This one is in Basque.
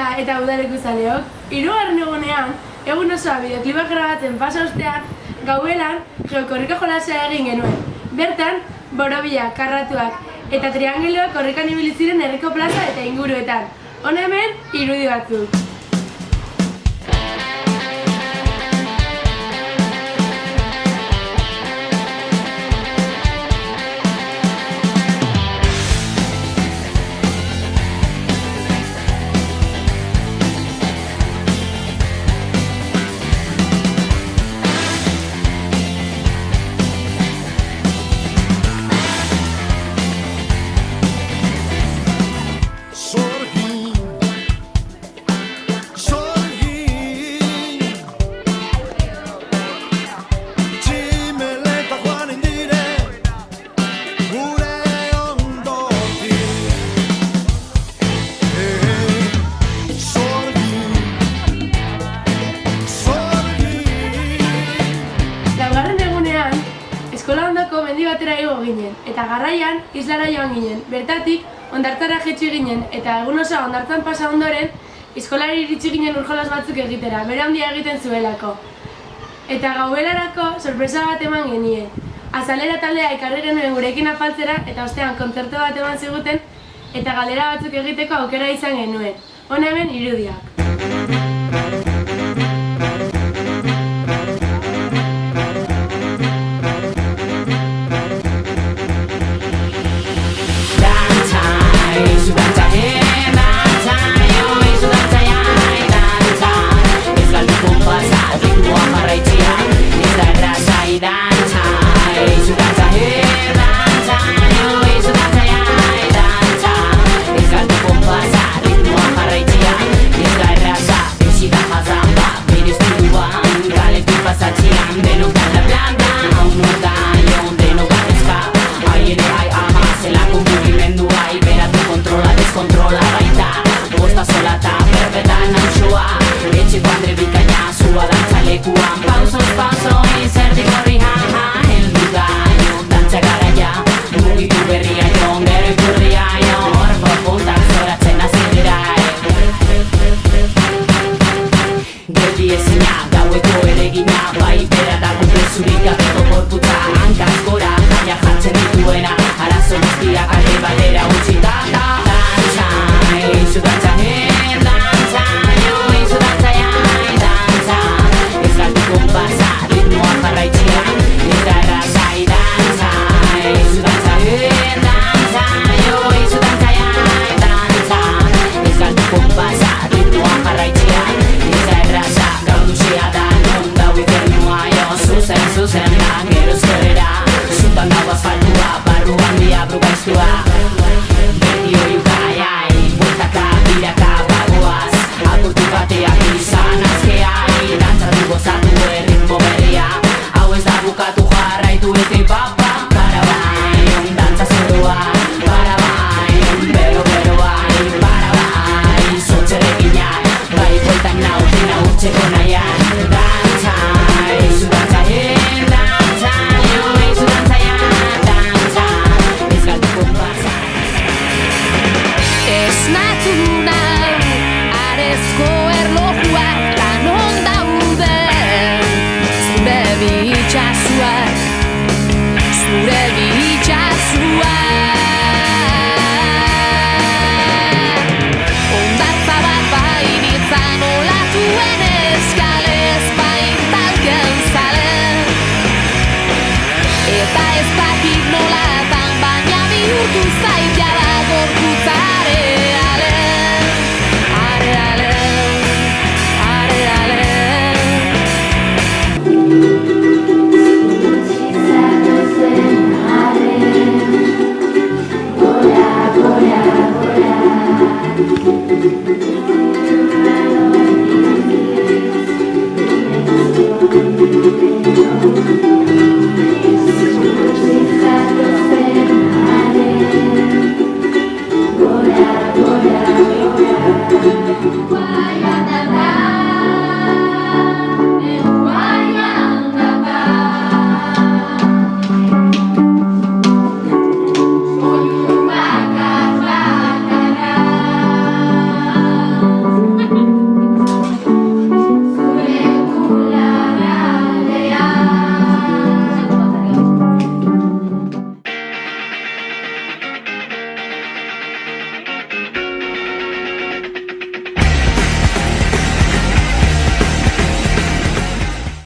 Kaixoia eta udaleku zaleok, 3. egunean, egun osoa bideoklipak grabatzen pasa ostean, gauelan geokorrika jolasea egin genuen. Bertan, borobilak, karratuak eta triangeloak korrikan ibili ziren herriko plaza eta inguruetan. Hona hemen, irudi batzuk. Eskola ondoko mendi batera igo ginen, eta garraian islara joan ginen. Bertatik, hondartzara jetxi ginen, eta egun osoa hondartzan pasa ondoren, eskolari iritsi ginen urjolas batzuk egitera, bere handia egiten zuelako. Eta gauelarako sorpresa bat eman genien. Azalera taldea ekarri genuen gurekin afaltzera, eta ostean kontzertu bat eman ziguten, eta galera batzuk egiteko aukera izan genuen. Hona hemen irudiak. Check on